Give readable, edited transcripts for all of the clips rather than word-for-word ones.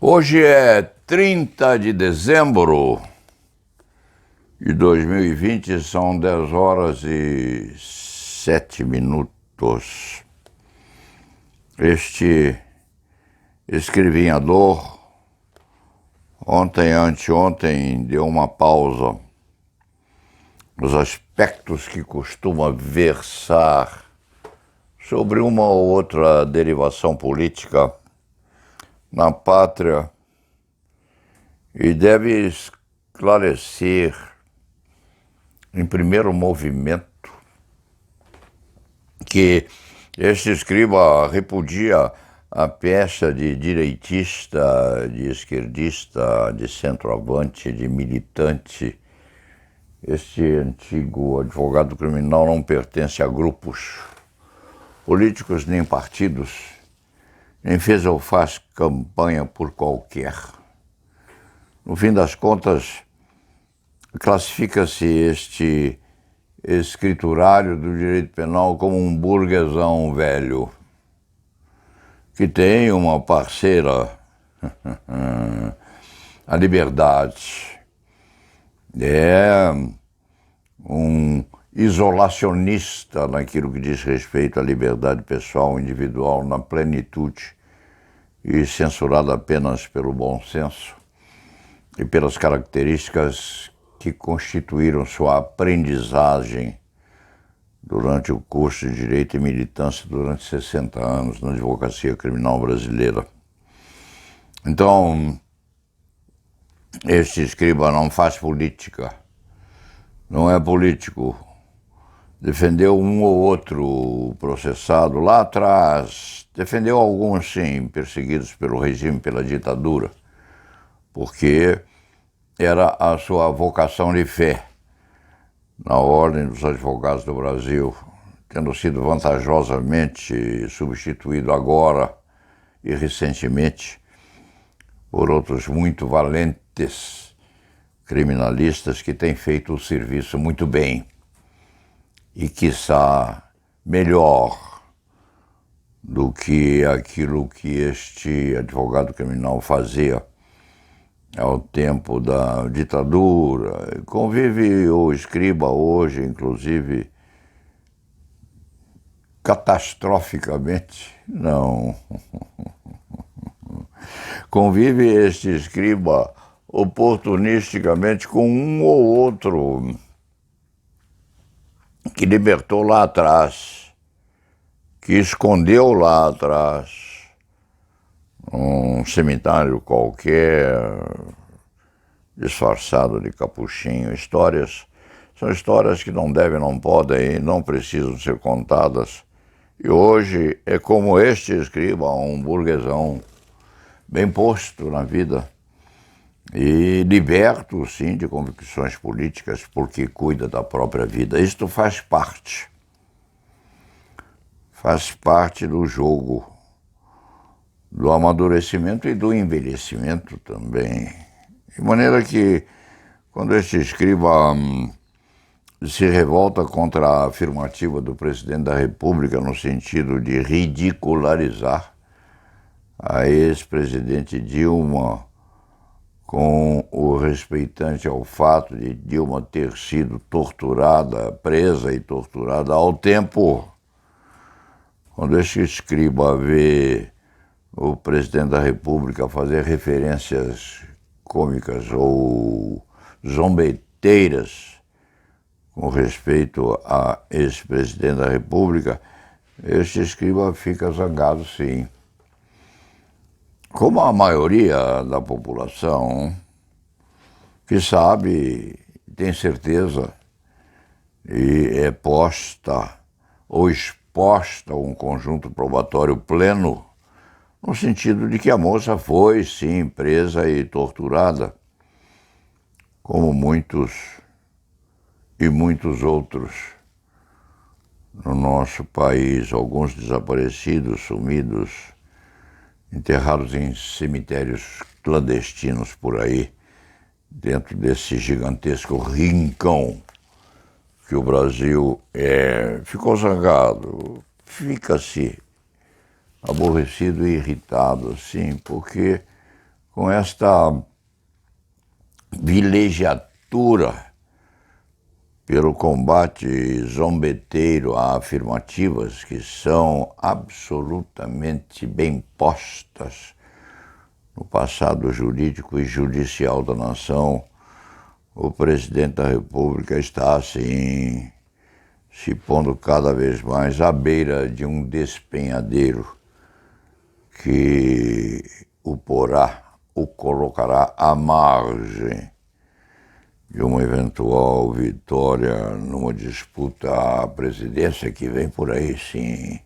Hoje é 30 de dezembro de 2020, são 10 horas e 7 minutos. Este escrevinhador, anteontem, deu uma pausa nos aspectos que costuma versar sobre uma ou outra derivação política na pátria e deve esclarecer, em primeiro movimento, que este escriba repudia a pecha de direitista, de esquerdista, de centroavante, de militante. Este antigo advogado criminal não pertence a grupos políticos nem partidos, nem fez ou faz campanha por qualquer. No fim das contas, classifica-se este escriturário do direito penal como um burguesão velho, que tem uma parceira, a liberdade. É um isolacionista naquilo que diz respeito à liberdade pessoal individual na plenitude e censurado apenas pelo bom senso e pelas características que constituíram sua aprendizagem durante o curso de Direito e Militância durante 60 anos na advocacia criminal brasileira. Então, este escriba não faz política, não é político. Defendeu um ou outro processado lá atrás, defendeu alguns, sim, perseguidos pelo regime, pela ditadura, porque era a sua vocação de fé na Ordem dos Advogados do Brasil, tendo sido vantajosamente substituído agora e recentemente por outros muito valentes criminalistas que têm feito o serviço muito bem e, quiçá, melhor do que aquilo que este advogado criminal fazia ao tempo da ditadura. Convive o escriba hoje, inclusive, catastroficamente, não. Convive este escriba oportunisticamente com um ou outro que libertou lá atrás, que escondeu lá atrás, um cemitério qualquer, disfarçado de capuchinho. São histórias que não devem, não podem e não precisam ser contadas. E hoje é como este escriba, um burguesão bem posto na vida e liberto, sim, de convicções políticas, porque cuida da própria vida. Isto faz parte do jogo, do amadurecimento e do envelhecimento também. De maneira que, quando este escriba se revolta contra a afirmativa do presidente da República no sentido de ridicularizar a ex-presidente Dilma, com o respeitante ao fato de Dilma ter sido torturada, presa e torturada ao tempo, quando este escriba vê o presidente da República fazer referências cômicas ou zombeteiras com respeito a ex-presidente da República, este escriba fica zangado, sim. Como a maioria da população que sabe, tem certeza e é posta ou exposta a um conjunto probatório pleno, no sentido de que a moça foi, sim, presa e torturada, como muitos e muitos outros no nosso país, alguns desaparecidos, sumidos, enterrados em cemitérios clandestinos por aí, dentro desse gigantesco rincão que o Brasil é. Ficou zangado, fica-se aborrecido e irritado, sim, porque com esta vilegiatura pelo combate zombeteiro a afirmativas que são absolutamente bem postas no passado jurídico e judicial da nação, o presidente da República está, assim, se pondo cada vez mais à beira de um despenhadeiro que o colocará à margem de uma eventual vitória numa disputa à presidência que vem por aí sim,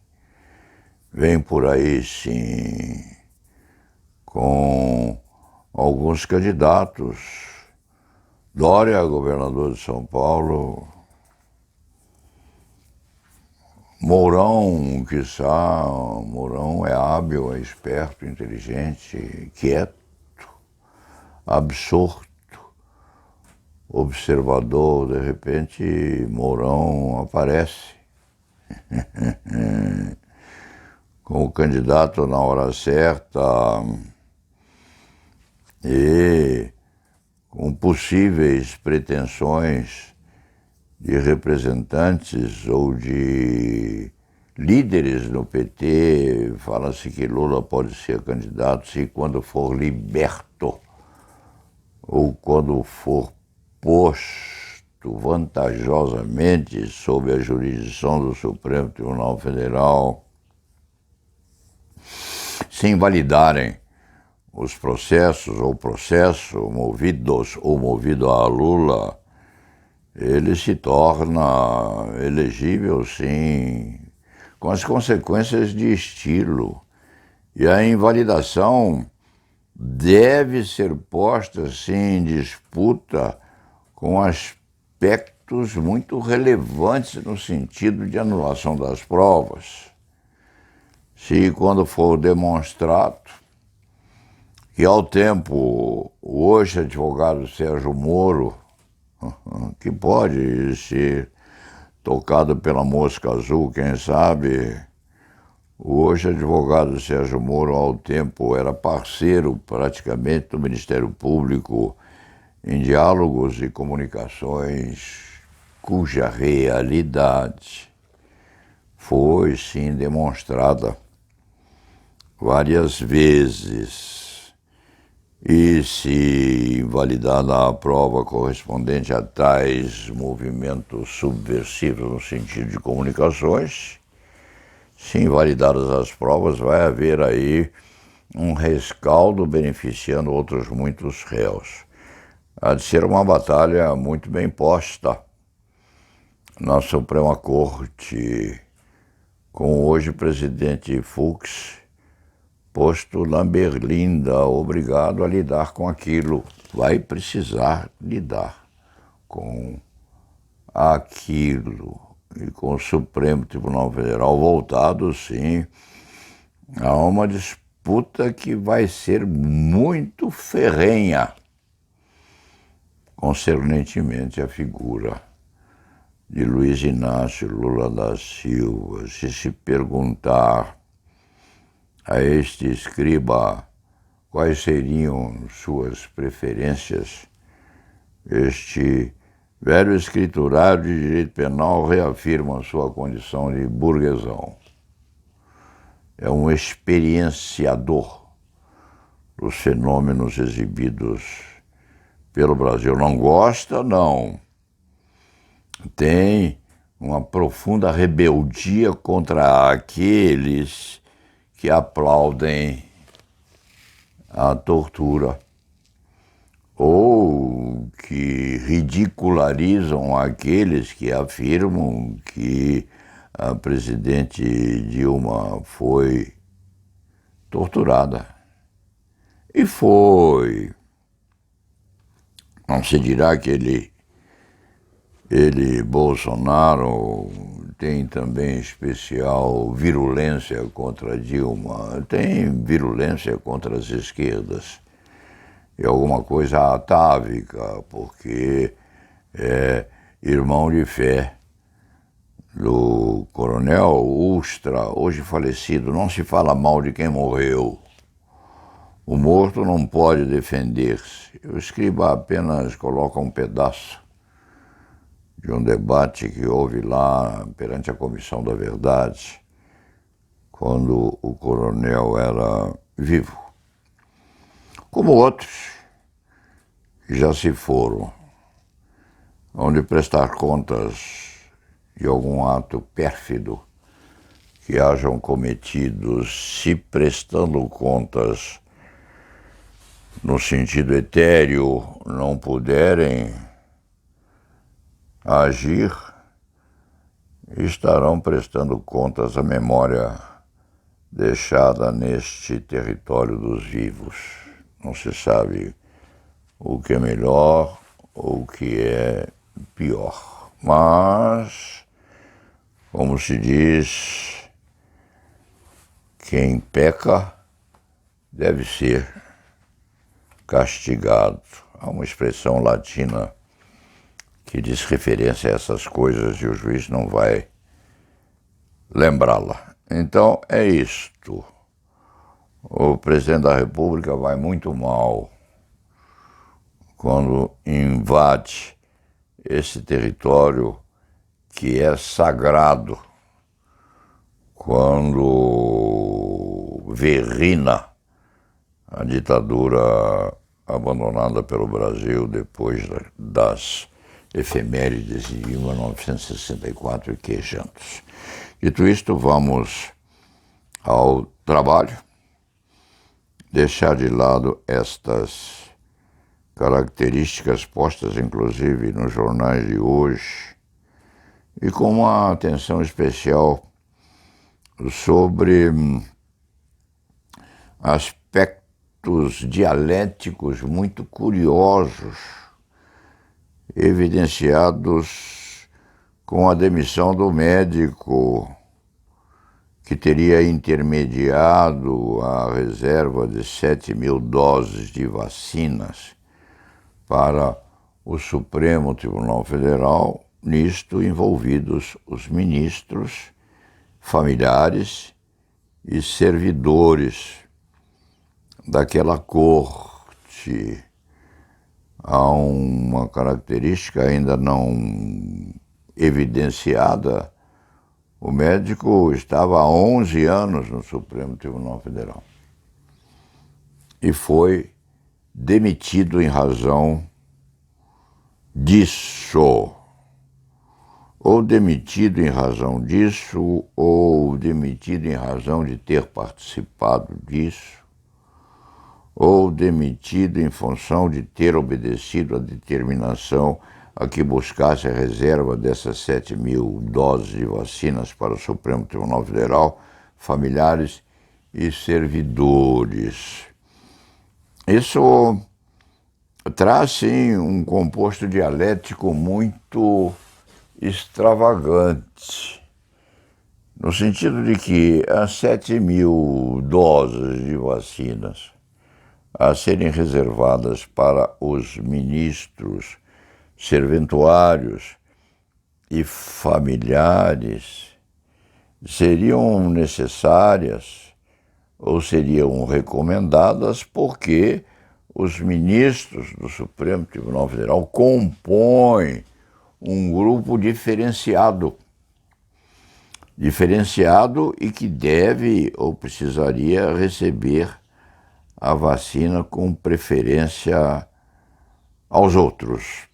com alguns candidatos. Dória, governador de São Paulo, Mourão, quiçá. Mourão é hábil, é esperto, inteligente, quieto, absorto, observador. De repente, Mourão aparece como candidato na hora certa e com possíveis pretensões de representantes ou de líderes no PT. Fala-se que Lula pode ser candidato se quando for liberto ou quando for posto vantajosamente sob a jurisdição do Supremo Tribunal Federal, se invalidarem os processos ou processo movidos ou movido a Lula, ele se torna elegível, sim, com as consequências de estilo. E a invalidação deve ser posta, sim, em disputa com aspectos muito relevantes no sentido de anulação das provas. Se, quando for demonstrado que, ao tempo, o hoje advogado Sérgio Moro, que pode ser tocado pela mosca azul, quem sabe, o hoje advogado Sérgio Moro, ao tempo, era parceiro praticamente do Ministério Público em diálogos e comunicações cuja realidade foi, sim, demonstrada várias vezes. E se invalidada a prova correspondente a tais movimentos subversivos no sentido de comunicações, se invalidadas as provas, vai haver aí um rescaldo beneficiando outros muitos réus. Há de ser uma batalha muito bem posta na Suprema Corte, com hoje o presidente Fux posto na berlinda, obrigado a lidar com aquilo. Vai precisar lidar com aquilo. E com o Supremo Tribunal Federal voltado, sim, a uma disputa que vai ser muito ferrenha, concernentemente a figura de Luiz Inácio Lula da Silva. Se perguntar a este escriba quais seriam suas preferências, este velho escriturário de direito penal reafirma sua condição de burguesão. É um experienciador dos fenômenos exibidos pelo Brasil. Não gosta, não. Tem uma profunda rebeldia contra aqueles que aplaudem a tortura ou que ridicularizam aqueles que afirmam que a presidente Dilma foi torturada. E foi. Não se dirá que ele, Bolsonaro, tem também especial virulência contra Dilma, tem virulência contra as esquerdas. E alguma coisa atávica, porque é irmão de fé do coronel Ustra, hoje falecido. Não se fala mal de quem morreu, O morto não pode defender-se. O escriba apenas coloca um pedaço de um debate que houve lá perante a Comissão da Verdade, quando o coronel era vivo. Como outros que já se foram, onde prestar contas de algum ato pérfido que hajam cometidos, se prestando contas no sentido etéreo não puderem agir, estarão prestando contas à memória deixada neste território dos vivos. Não se sabe o que é melhor ou o que é pior. Mas, como se diz, quem peca deve ser castigado. Há uma expressão latina que diz referência a essas coisas e o juiz não vai lembrá-la. Então é isto. O presidente da República vai muito mal quando invade esse território que é sagrado, quando verrina a ditadura abandonada pelo Brasil depois das efemérides de 1964 e quejantes. Dito isto, vamos ao trabalho, deixar de lado estas características postas inclusive nos jornais de hoje e com uma atenção especial sobre aspectos dialéticos muito curiosos, evidenciados com a demissão do médico que teria intermediado a reserva de 7.000 doses de vacinas para o Supremo Tribunal Federal, nisto envolvidos os ministros, familiares e servidores daquela corte. Há uma característica ainda não evidenciada. O médico estava há 11 anos no Supremo Tribunal Federal e foi demitido em razão disso. Ou demitido em razão disso, ou demitido em razão de ter participado disso, ou demitido em função de ter obedecido à determinação a que buscasse a reserva dessas 7.000 doses de vacinas para o Supremo Tribunal Federal, familiares e servidores. Isso traz, sim, um composto dialético muito extravagante, no sentido de que as 7.000 doses de vacinas a serem reservadas para os ministros, serventuários e familiares seriam necessárias ou seriam recomendadas porque os ministros do Supremo Tribunal Federal compõem um grupo diferenciado e que deve ou precisaria receber a vacina com preferência aos outros.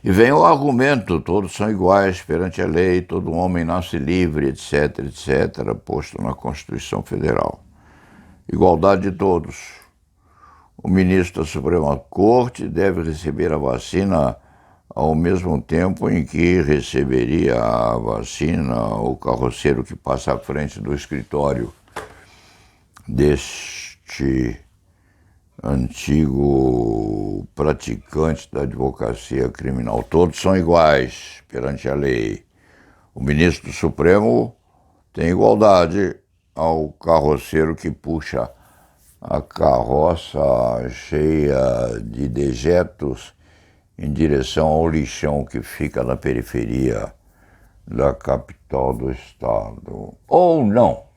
E vem o argumento, todos são iguais perante a lei, todo homem nasce livre, etc., etc., posto na Constituição Federal. Igualdade de todos. O ministro da Suprema Corte deve receber a vacina ao mesmo tempo em que receberia a vacina o carroceiro que passa à frente do escritório deste antigo praticante da advocacia criminal. Todos são iguais perante a lei. O ministro do Supremo tem igualdade ao carroceiro que puxa a carroça cheia de dejetos em direção ao lixão que fica na periferia da capital do estado. Ou não.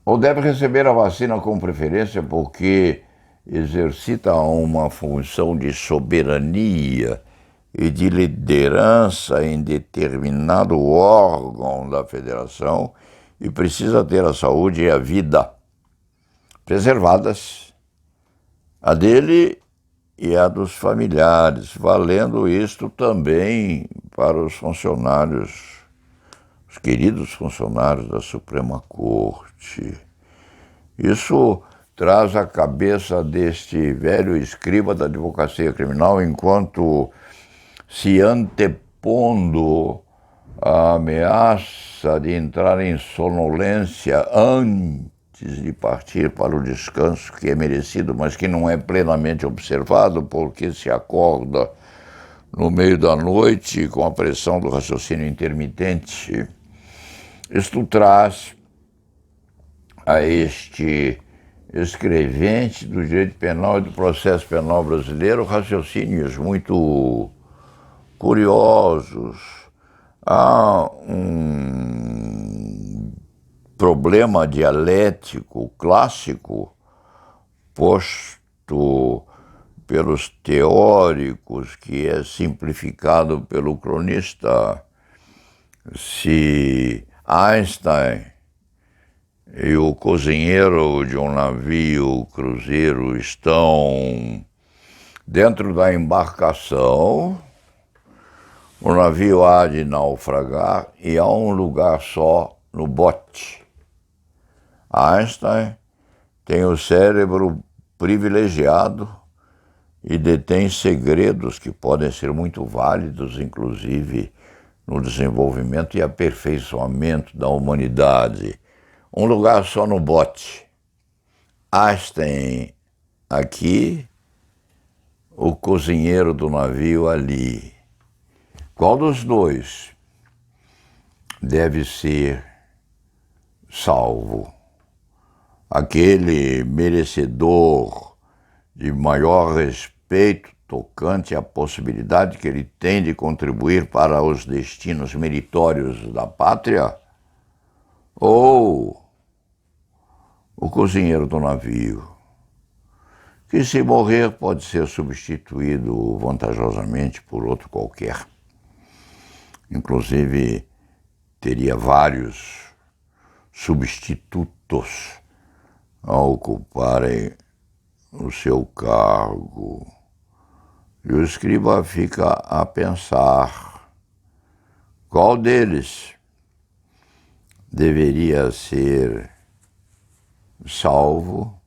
ou deve receber a vacina com preferência porque exercita uma função de soberania e de liderança em determinado órgão da federação e precisa ter a saúde e a vida preservadas, a dele e a dos familiares, valendo isto também para os funcionários, os queridos funcionários da Suprema Corte. Isso traz à cabeça deste velho escriba da advocacia criminal, enquanto se antepondo à ameaça de entrar em sonolência antes de partir para o descanso, que é merecido, mas que não é plenamente observado, porque se acorda no meio da noite com a pressão do raciocínio intermitente. Isto traz a este escrevente do direito penal e do processo penal brasileiro raciocínios muito curiosos. Há um problema dialético clássico posto pelos teóricos, que é simplificado pelo cronista. Se Einstein e o cozinheiro de um navio cruzeiro estão dentro da embarcação, o navio há de naufragar e há um lugar só no bote. Einstein tem o cérebro privilegiado e detém segredos que podem ser muito válidos, inclusive no desenvolvimento e aperfeiçoamento da humanidade. Um lugar só no bote. Einstein aqui, o cozinheiro do navio ali. Qual dos dois deve ser salvo? Aquele merecedor de maior respeito tocante à possibilidade que ele tem de contribuir para os destinos meritórios da pátria? Ou o cozinheiro do navio, que se morrer pode ser substituído vantajosamente por outro qualquer. Inclusive, teria vários substitutos a ocuparem o seu cargo. E o escriba fica a pensar qual deles deveria ser salvo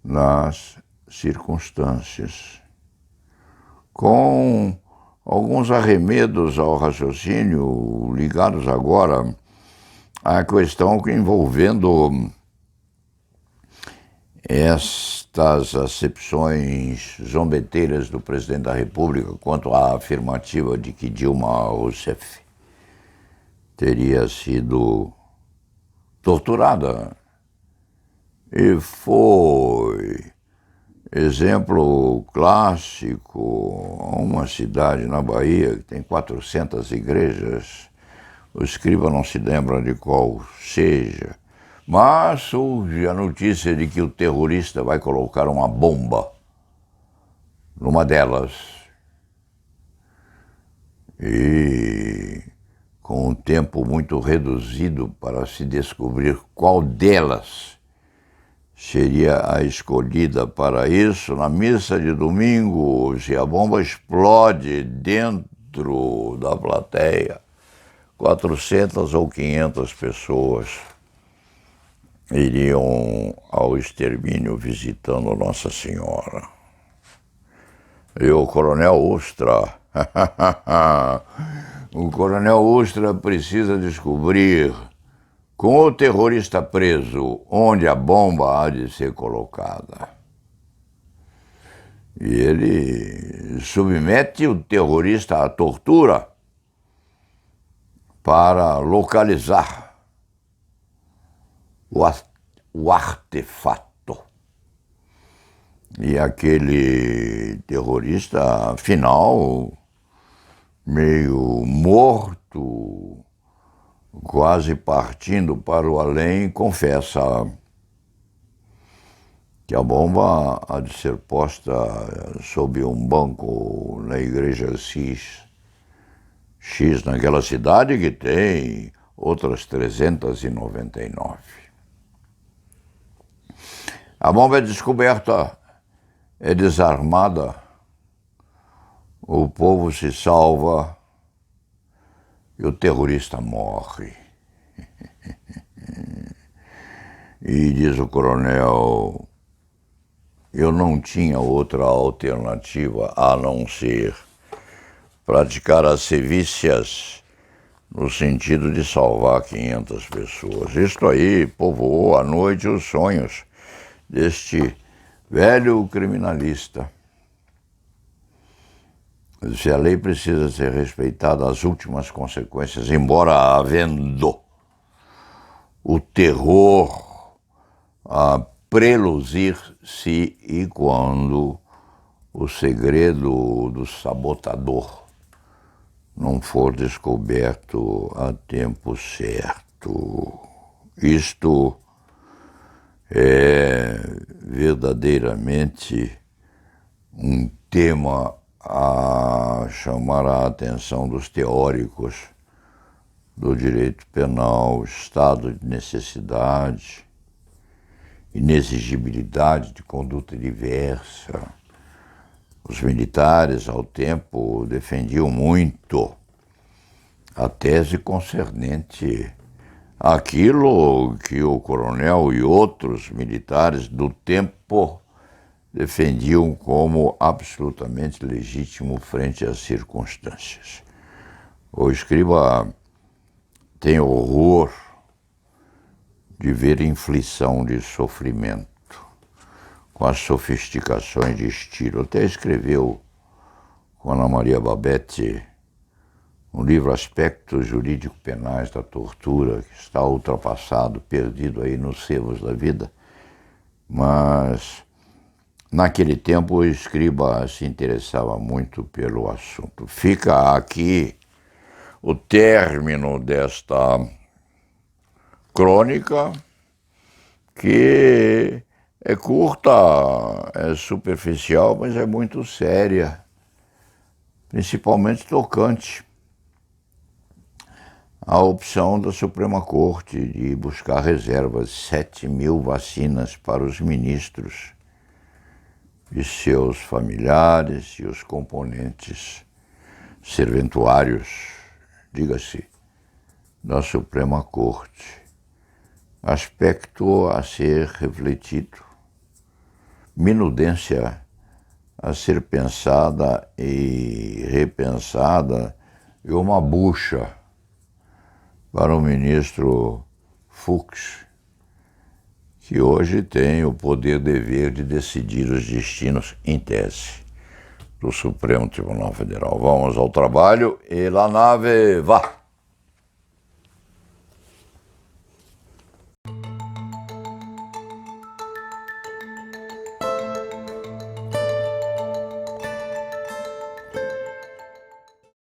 nas circunstâncias. Com alguns arremedos ao raciocínio ligados agora à questão envolvendo estas acepções zombeteiras do presidente da República quanto à afirmativa de que Dilma Rousseff teria sido torturada. E foi exemplo clássico, uma cidade na Bahia que tem 400 igrejas, o escriba não se lembra de qual seja, mas surge a notícia de que o terrorista vai colocar uma bomba numa delas. E com um tempo muito reduzido para se descobrir qual delas seria a escolhida para isso, na missa de domingo, se a bomba explode dentro da plateia, 400 ou 500 pessoas iriam ao extermínio visitando Nossa Senhora. E o Coronel Ustra, o Coronel Ustra precisa descobrir, com o terrorista preso, onde a bomba há de ser colocada. E ele submete o terrorista à tortura para localizar o artefato. E aquele terrorista, afinal, meio morto, quase partindo para o além, confessa que a bomba há de ser posta sob um banco na igreja X naquela cidade que tem outras 399. A bomba é descoberta, é desarmada, o povo se salva e o terrorista morre. E diz o coronel, eu não tinha outra alternativa a não ser praticar as sevícias no sentido de salvar 500 pessoas. Isto aí povoou à noite os sonhos deste velho criminalista. Se a lei precisa ser respeitada às últimas consequências, embora havendo o terror a preluzir se e quando o segredo do sabotador não for descoberto a tempo certo. Isto é verdadeiramente um tema a chamar a atenção dos teóricos do direito penal, estado de necessidade, inexigibilidade de conduta diversa. Os militares, ao tempo, defendiam muito a tese concernente àquilo que o coronel e outros militares do tempo defendiam como absolutamente legítimo frente às circunstâncias. O escriba tem horror de ver inflição de sofrimento com as sofisticações de estilo. Até escreveu com Ana Maria Babete um livro Aspectos Jurídico-Penais da Tortura, que está ultrapassado, perdido aí nos sebos da vida, mas naquele tempo o escriba se interessava muito pelo assunto. Fica aqui o término desta crônica, que é curta, é superficial, mas é muito séria, principalmente tocante à opção da Suprema Corte de buscar reservas de 7.000 vacinas para os ministros e seus familiares e os componentes serventuários, diga-se, da Suprema Corte. Aspecto a ser refletido, minudência a ser pensada e repensada, e uma bucha para o ministro Fux, que hoje tem o poder dever de decidir os destinos, em tese, do Supremo Tribunal Federal. Vamos ao trabalho e la nave vá!